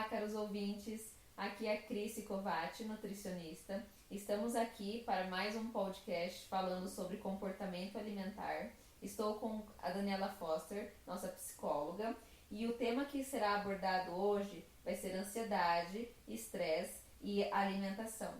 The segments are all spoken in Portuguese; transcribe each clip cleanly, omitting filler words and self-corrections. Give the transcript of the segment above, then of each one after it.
caros ouvintes, aqui é a Cris Covatti, nutricionista. Estamos aqui para mais um podcast falando sobre comportamento alimentar. Estou com a Daniela Foster, nossa psicóloga, e o tema que será abordado hoje vai ser ansiedade, estresse e alimentação.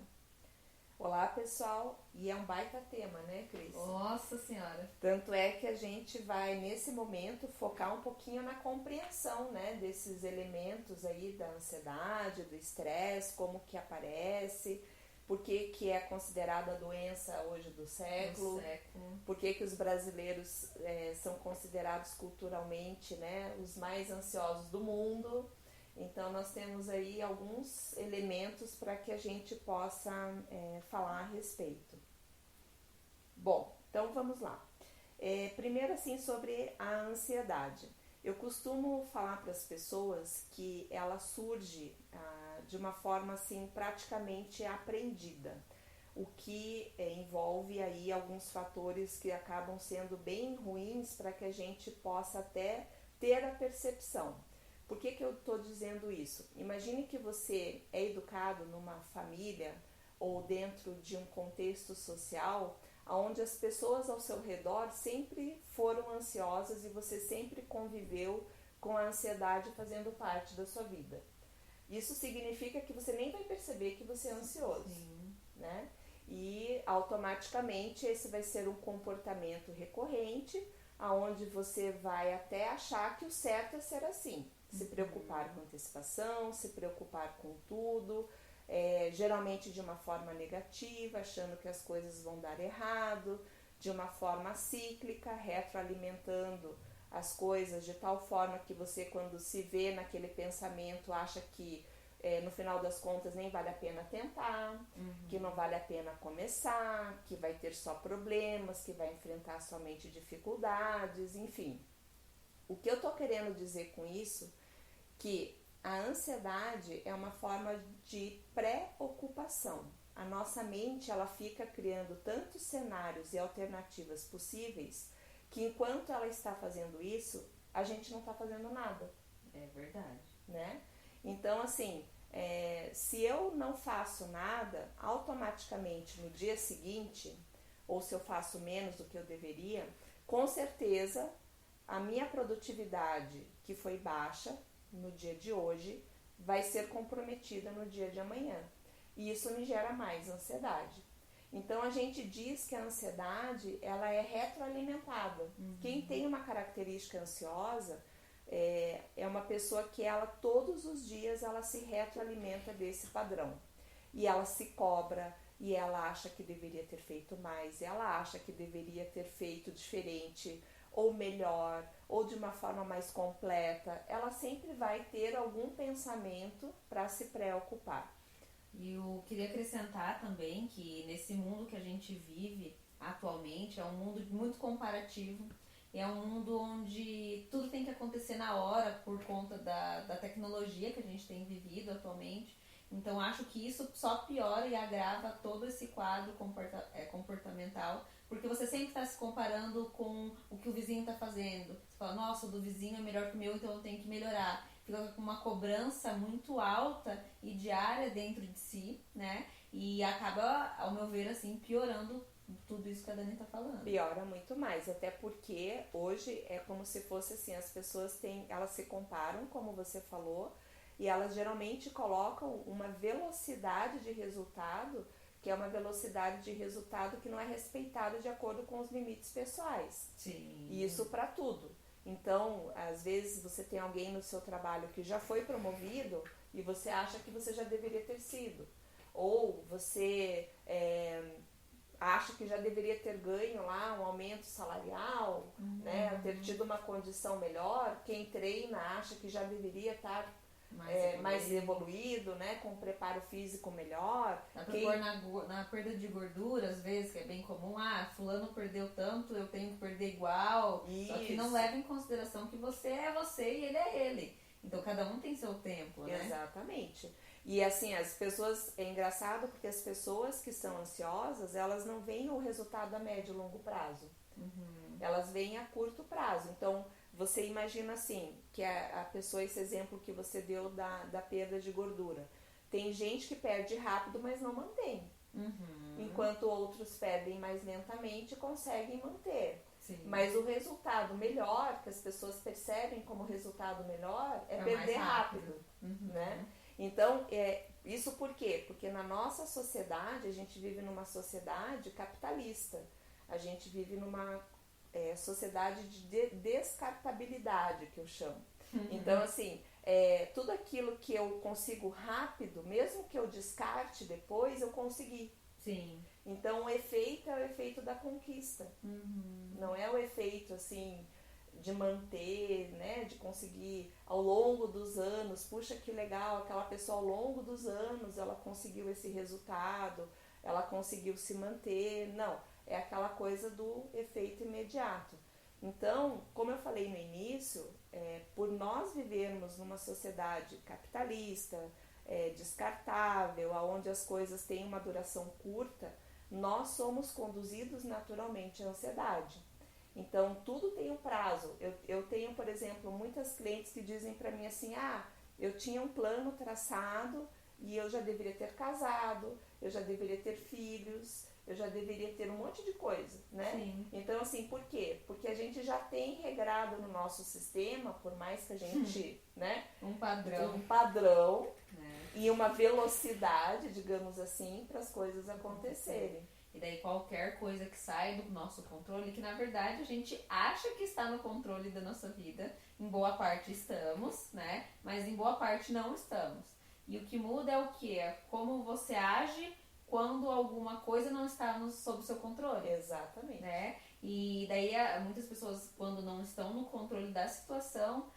Olá, pessoal, e é um baita tema, né, Cris? Nossa Senhora! Tanto é que a gente vai, nesse momento, focar um pouquinho na compreensão, né, desses elementos aí da ansiedade, do estresse, como que aparece, por que que é considerada a doença hoje do século, por que que os brasileiros são considerados culturalmente, né, os mais ansiosos do mundo. Então, nós temos aí alguns elementos para que a gente possa falar a respeito. Bom, então vamos lá. Primeiro, assim, sobre a ansiedade. Eu costumo falar para as pessoas que ela surge de uma forma, assim, praticamente aprendida, o que envolve aí alguns fatores que acabam sendo bem ruins para que a gente possa até ter a percepção. Por que que eu estou dizendo isso? Imagine que você é educado numa família ou dentro de um contexto social onde as pessoas ao seu redor sempre foram ansiosas e você sempre conviveu com a ansiedade fazendo parte da sua vida. Isso significa que você nem vai perceber que você é ansioso, né? E automaticamente esse vai ser um comportamento recorrente, aonde você vai até achar que o certo é ser assim. Se preocupar com antecipação, se preocupar com tudo, geralmente de uma forma negativa, achando que as coisas vão dar errado, de uma forma cíclica, retroalimentando as coisas de tal forma que você, quando se vê naquele pensamento, acha que no final das contas nem vale a pena tentar, que não vale a pena começar, que vai ter só problemas, que vai enfrentar somente dificuldades, enfim. O que eu tô querendo dizer com isso, que a ansiedade é uma forma de pré-ocupação. A nossa mente, ela fica criando tantos cenários e alternativas possíveis que enquanto ela está fazendo isso, a gente não está fazendo nada. É verdade. Né? Então, assim, se eu não faço nada, automaticamente no dia seguinte, ou se eu faço menos do que eu deveria, com certeza a minha produtividade, que foi baixa no dia de hoje, vai ser comprometida no dia de amanhã. E isso me gera mais ansiedade. Então, a gente diz que a ansiedade, ela é retroalimentada. Quem tem uma característica ansiosa é uma pessoa que ela, todos os dias, ela se retroalimenta desse padrão. E ela se cobra, e ela acha que deveria ter feito mais, e ela acha que deveria ter feito diferente, ou melhor, ou de uma forma mais completa. Ela sempre vai ter algum pensamento para se preocupar. E eu queria acrescentar também que nesse mundo que a gente vive atualmente é um mundo muito comparativo, é um mundo onde tudo tem que acontecer na hora por conta da tecnologia que a gente tem vivido atualmente. Então acho que isso só piora e agrava todo esse quadro comportamental, porque você sempre está se comparando com o que o vizinho está fazendo. Você fala, nossa, o do vizinho é melhor que o meu, então eu tenho que melhorar. Fica com uma cobrança muito alta e diária dentro de si, né? E acaba, ao meu ver, assim, piorando tudo isso que a Dani tá falando. Piora muito mais, até porque hoje é como se fosse assim, as pessoas elas se comparam, como você falou, e elas geralmente colocam uma velocidade de resultado, que é uma velocidade de resultado que não é respeitada de acordo com os limites pessoais. Sim. E isso para tudo. Então, às vezes você tem alguém no seu trabalho que já foi promovido e você acha que você já deveria ter sido. Ou você acha que já deveria ter ganho lá um aumento salarial, né, ter tido uma condição melhor. Quem treina acha que já deveria estar mais evoluído, né, com um preparo físico melhor. Dá pra pôr na perda de gordura, às vezes, que é bem comum. Fulano perdeu tanto, eu tenho que perder igual. Isso. Só que não leva em consideração que você é você e ele é ele. Então, cada um tem seu tempo, né? Exatamente. E assim, as pessoas, é engraçado porque as pessoas que são ansiosas, elas não veem o resultado a médio e longo prazo. Elas veem a curto prazo. Então, você imagina assim, que a pessoa, esse exemplo que você deu da perda de gordura. Tem gente que perde rápido, mas não mantém. Enquanto outros perdem mais lentamente e conseguem manter. Sim. Mas o resultado melhor, que as pessoas percebem como resultado melhor, é perder mais rápido. Né? Então, isso por quê? Porque na nossa sociedade, a gente vive numa sociedade capitalista. A gente vive numa sociedade de descartabilidade, que eu chamo. Então, assim, tudo aquilo que eu consigo rápido, mesmo que eu descarte depois, eu consegui. Sim. Então, o efeito é o efeito da conquista. Não é o efeito, assim, de manter, né, de conseguir ao longo dos anos. Puxa, que legal, aquela pessoa ao longo dos anos, ela conseguiu esse resultado, ela conseguiu se manter. Não, é aquela coisa do efeito imediato. Então, como eu falei no início, por nós vivermos numa sociedade capitalista, descartável, onde as coisas têm uma duração curta, nós somos conduzidos naturalmente à ansiedade. Então, tudo tem um prazo. Eu tenho, por exemplo, muitas clientes que dizem para mim assim, eu tinha um plano traçado e eu já deveria ter casado, eu já deveria ter filhos, eu já deveria ter um monte de coisa, né? Sim. Então, assim, por quê? Porque a gente já tem regrado no nosso sistema, por mais que a gente, né? Um padrão. Um padrão e uma velocidade, digamos assim, para as coisas acontecerem. E daí qualquer coisa que sai do nosso controle, que na verdade a gente acha que está no controle da nossa vida, em boa parte estamos, né? Mas em boa parte não estamos. E o que muda é o que? É como você age quando alguma coisa não está sob o seu controle. Exatamente. Né? E daí muitas pessoas, quando não estão no controle da situação,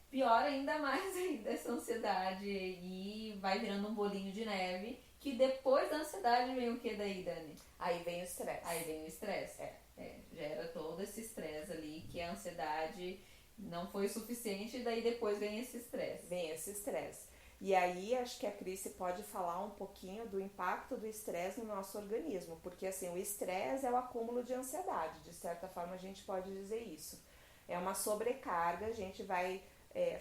piora ainda mais ainda essa ansiedade e vai virando um bolinho de neve, que depois da ansiedade vem o que daí, Dani? Aí vem o estresse. Aí vem o estresse. Gera todo esse estresse ali, que a ansiedade não foi o suficiente, e daí depois vem esse estresse. Vem esse estresse. E aí acho que a Cris pode falar um pouquinho do impacto do estresse no nosso organismo, porque assim, o estresse é o acúmulo de ansiedade, de certa forma a gente pode dizer isso. É uma sobrecarga, a gente vai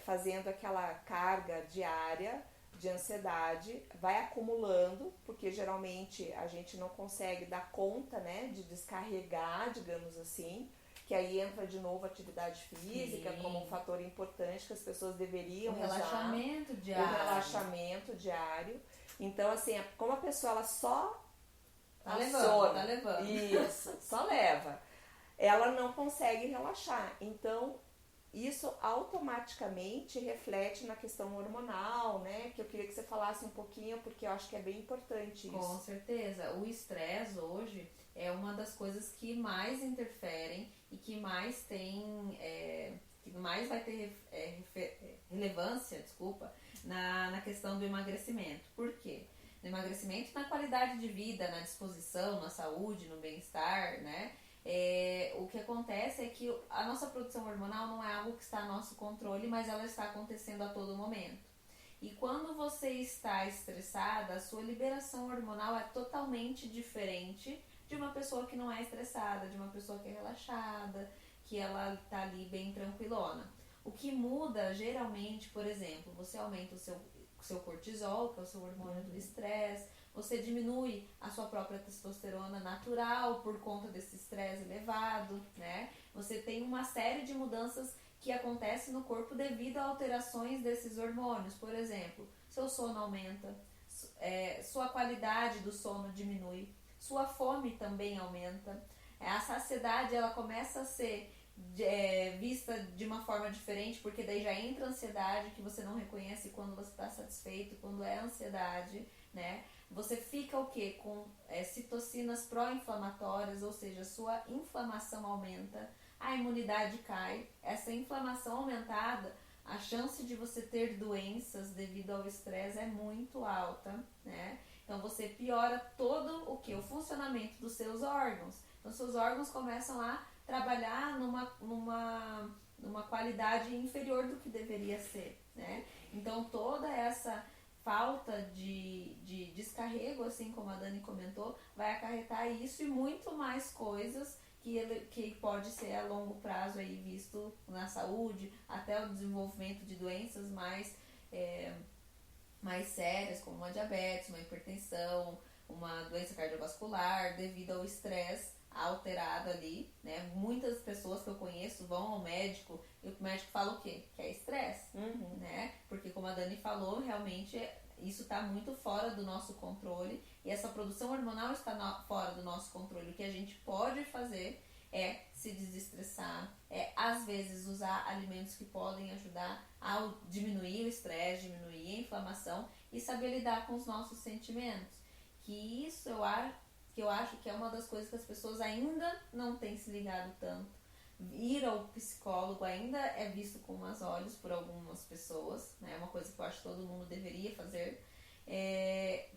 fazendo aquela carga diária de ansiedade, vai acumulando, porque geralmente a gente não consegue dar conta, né, de descarregar, digamos assim, que aí entra de novo a atividade física. Sim. Como um fator importante que as pessoas deveriam usar. Relaxamento diário. O relaxamento diário. Então, assim, como a pessoa ela só tá levando. Isso, só leva. Ela não consegue relaxar. Então, isso automaticamente reflete na questão hormonal, né? Que eu queria que você falasse um pouquinho, porque eu acho que é bem importante isso. Com certeza. O estresse hoje é uma das coisas que mais interferem e que mais tem, que mais vai ter relevância, na questão do emagrecimento. Por quê? No emagrecimento, na qualidade de vida, na disposição, na saúde, no bem-estar, né? O que acontece é que a nossa produção hormonal não é algo que está a nosso controle, mas ela está acontecendo a todo momento. E quando você está estressada, a sua liberação hormonal é totalmente diferente de uma pessoa que não é estressada, de uma pessoa que é relaxada, que ela está ali bem tranquilona. O que muda, geralmente, por exemplo, você aumenta o seu cortisol, que é o seu hormônio do estresse, você diminui a sua própria testosterona natural por conta desse estresse elevado, né? Você tem uma série de mudanças que acontecem no corpo devido a alterações desses hormônios. Por exemplo, seu sono aumenta, sua qualidade do sono diminui, sua fome também aumenta, a saciedade ela começa a ser vista de uma forma diferente, porque daí já entra a ansiedade, que você não reconhece quando você está satisfeito, quando é ansiedade, né? Você fica o quê? Com citocinas pró-inflamatórias, ou seja, sua inflamação aumenta, a imunidade cai. Essa inflamação aumentada, a chance de você ter doenças devido ao estresse é muito alta, né? Então você piora todo o quê? O funcionamento dos seus órgãos. Então seus órgãos começam a trabalhar numa qualidade inferior do que deveria ser, né? Então toda essa falta de descarrego, assim como a Dani comentou, vai acarretar isso e muito mais coisas que pode ser a longo prazo aí visto na saúde, até o desenvolvimento de doenças mais sérias, como uma diabetes, uma hipertensão, uma doença cardiovascular, devido ao estresse alterado ali, né? Muitas pessoas que eu conheço vão ao médico e o médico fala o quê? Que é estresse, né? Porque como a Dani falou, realmente isso está muito fora do nosso controle e essa produção hormonal está fora do nosso controle. O que a gente pode fazer é se desestressar, às vezes usar alimentos que podem ajudar a diminuir o estresse, diminuir a inflamação e saber lidar com os nossos sentimentos. Que isso eu acho que é uma das coisas que as pessoas ainda não têm se ligado tanto. Ir ao psicólogo ainda é visto com maus olhos por algumas pessoas, né? É uma coisa que eu acho que todo mundo deveria fazer.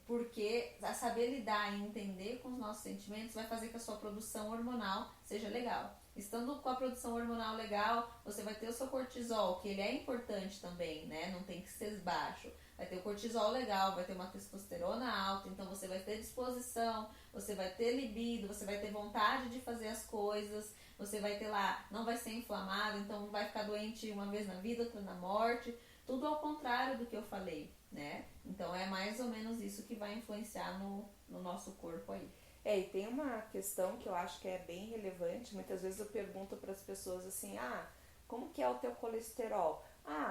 Porque a saber lidar e entender com os nossos sentimentos vai fazer que a sua produção hormonal seja legal. Estando com a produção hormonal legal, você vai ter o seu cortisol, que ele é importante também, né? Não tem que ser baixo. Vai ter o cortisol legal, vai ter uma testosterona alta, então você vai ter disposição, você vai ter libido, você vai ter vontade de fazer as coisas, você vai ter lá, não vai ser inflamado, então não vai ficar doente uma vez na vida, outra na morte. Tudo ao contrário do que eu falei, né? Então é mais ou menos isso que vai influenciar no nosso corpo aí. E tem uma questão que eu acho que é bem relevante. Muitas vezes eu pergunto para as pessoas assim, como que é o teu colesterol?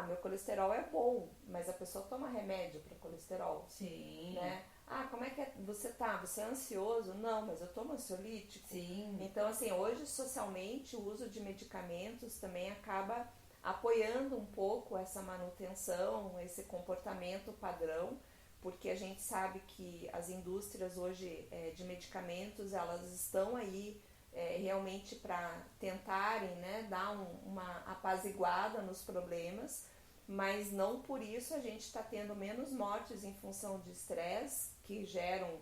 Meu colesterol é bom, mas a pessoa toma remédio para colesterol. Sim. Né? Como é que você tá? Você é ansioso? Não, mas eu tomo ansiolítico. Sim. Então, assim, hoje socialmente o uso de medicamentos também acaba apoiando um pouco essa manutenção, esse comportamento padrão, porque a gente sabe que as indústrias hoje de medicamentos, elas estão aí realmente para tentarem, né, dar uma apaziguada nos problemas, mas não por isso a gente está tendo menos mortes em função de estresse, que geram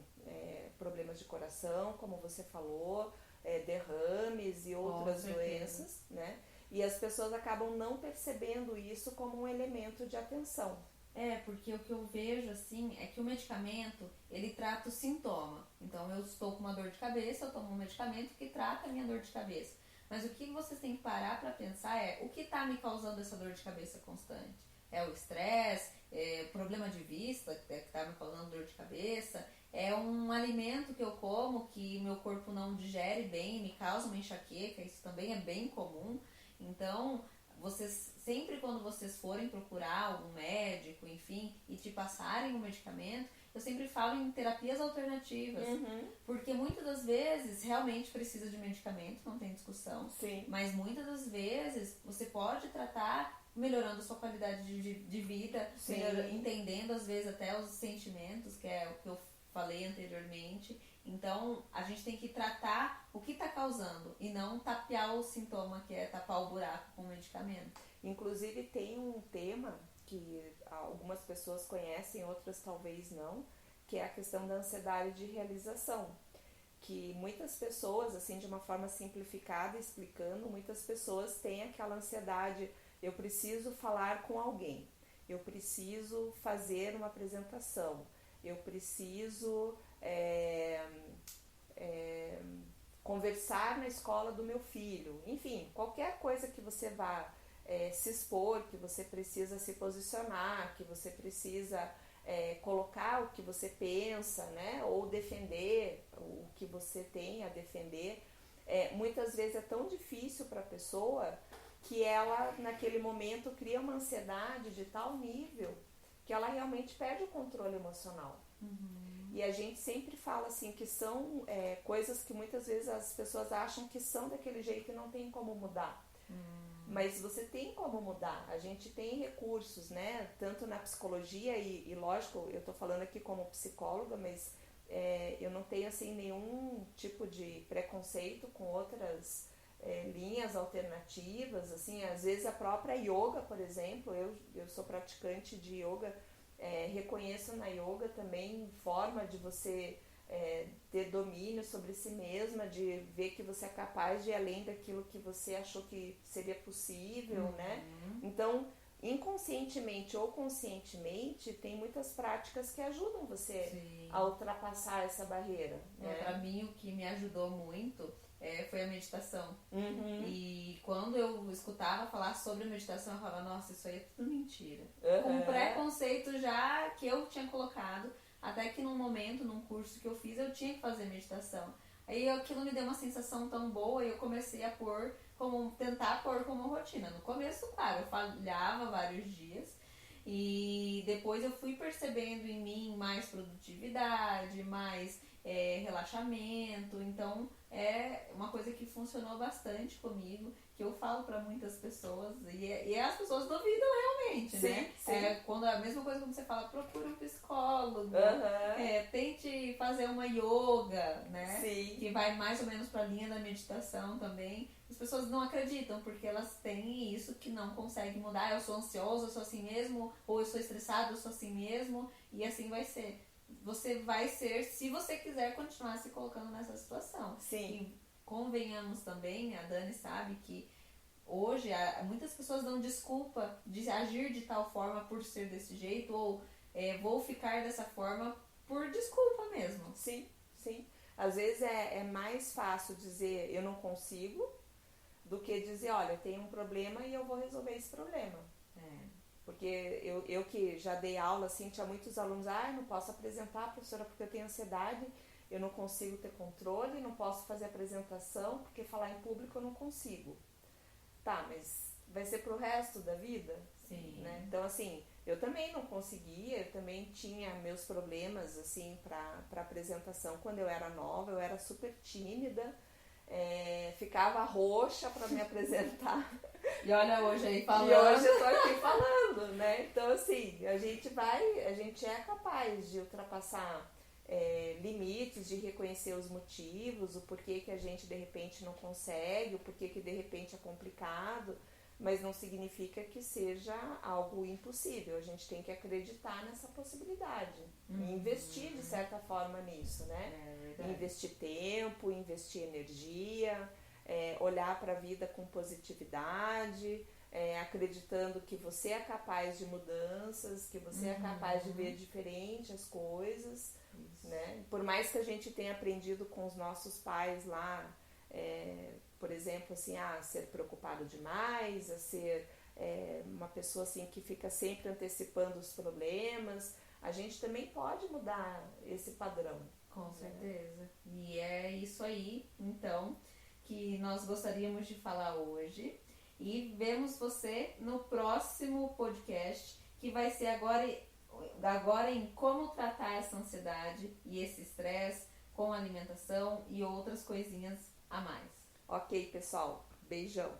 problemas de coração, como você falou, derrames e outras doenças, né? E as pessoas acabam não percebendo isso como um elemento de atenção. Porque o que eu vejo assim é que o medicamento, ele trata o sintoma. Então eu estou com uma dor de cabeça, eu tomo um medicamento que trata a minha dor de cabeça. Mas o que vocês têm que parar para pensar é o que está me causando essa dor de cabeça constante. É o estresse, problema de vista que está me causando dor de cabeça, é um alimento que eu como que meu corpo não digere bem, me causa uma enxaqueca, isso também é bem comum. Então, sempre quando vocês forem procurar algum médico, enfim, e te passarem um medicamento, eu sempre falo em terapias alternativas. Porque muitas das vezes realmente precisa de medicamento, não tem discussão. Sim. Mas muitas das vezes você pode tratar melhorando a sua qualidade de vida, entendendo às vezes até os sentimentos, que é o que eu falei anteriormente. Então, a gente tem que tratar o que está causando e não tapear o sintoma, que é tapar o buraco com o medicamento. Inclusive, tem um tema que algumas pessoas conhecem, outras talvez não, que é a questão da ansiedade de realização. Que muitas pessoas, assim, de uma forma simplificada, explicando, muitas pessoas têm aquela ansiedade, eu preciso falar com alguém, eu preciso fazer uma apresentação, eu preciso conversar na escola do meu filho, enfim, qualquer coisa que você vá se expor, que você precisa se posicionar, que você precisa colocar o que você pensa, né, ou defender o que você tem a defender, muitas vezes é tão difícil para a pessoa que ela naquele momento cria uma ansiedade de tal nível que ela realmente perde o controle emocional. E a gente sempre fala assim que são coisas que muitas vezes as pessoas acham que são daquele jeito e não tem como mudar. Mas você tem como mudar, a gente tem recursos, né? Tanto na psicologia e lógico, eu tô falando aqui como psicóloga, mas eu não tenho assim nenhum tipo de preconceito com outras linhas alternativas, assim, às vezes a própria yoga, por exemplo, eu sou praticante de yoga, reconheço na yoga também forma de você ter domínio sobre si mesma, de ver que você é capaz de ir além daquilo que você achou que seria possível, né? Então, inconscientemente ou conscientemente, tem muitas práticas que ajudam você a ultrapassar essa barreira. Né? Para mim, o que me ajudou muito foi a meditação. Uhum. E quando eu escutava falar sobre a meditação, eu falava, nossa, isso aí é tudo mentira. Uhum. Com um preconceito já que eu tinha colocado, até que num momento, num curso que eu fiz, eu tinha que fazer meditação. Aí aquilo me deu uma sensação tão boa e eu comecei a tentar pôr como rotina. No começo, claro, eu falhava vários dias. E depois eu fui percebendo em mim mais produtividade, mais relaxamento. Então é uma coisa que funcionou bastante comigo, que eu falo para muitas pessoas e as pessoas duvidam realmente, sim, né? Sim. Quando a mesma coisa quando você fala, procure um psicólogo, Uhum. tente fazer uma yoga, né? Sim. Que vai mais ou menos para a linha da meditação também. As pessoas não acreditam porque elas têm isso que não conseguem mudar. Eu sou ansiosa, eu sou assim mesmo, ou eu sou estressada, eu sou assim mesmo, e assim vai ser. Você vai ser se você quiser continuar se colocando nessa situação. Sim. E convenhamos também, a Dani sabe que hoje muitas pessoas dão desculpa de agir de tal forma por ser desse jeito, ou vou ficar dessa forma por desculpa mesmo. Sim, sim. Às vezes é mais fácil dizer eu não consigo do que dizer, olha, tem um problema e eu vou resolver esse problema. Porque eu que já dei aula, assim, tinha muitos alunos, eu não posso apresentar, professora, porque eu tenho ansiedade, eu não consigo ter controle, não posso fazer apresentação, porque falar em público eu não consigo. Tá, mas vai ser pro resto da vida? Sim. Né? Então, assim, eu também não conseguia, eu também tinha meus problemas, assim, pra apresentação. Quando eu era nova, eu era super tímida, ficava roxa para me apresentar. E olha hoje aí falando. E hoje eu tô aqui falando, né? Então, assim, a gente é capaz de ultrapassar limites, de reconhecer os motivos, o porquê que a gente de repente não consegue, o porquê que de repente é complicado, mas não significa que seja algo impossível. A gente tem que acreditar nessa possibilidade e investir de certa forma nisso, né? Investir tempo, investir energia, olhar para a vida com positividade, acreditando que você é capaz de mudanças, que você é capaz de ver diferente as coisas, né? Por mais que a gente tenha aprendido com os nossos pais lá, por exemplo, assim, a ser preocupado demais, a ser uma pessoa assim que fica sempre antecipando os problemas, a gente também pode mudar esse padrão. Com certeza. E é isso aí, então, que nós gostaríamos de falar hoje. E vemos você no próximo podcast, que vai ser agora em como tratar essa ansiedade e esse estresse com alimentação e outras coisinhas a mais. Ok, pessoal. Beijão.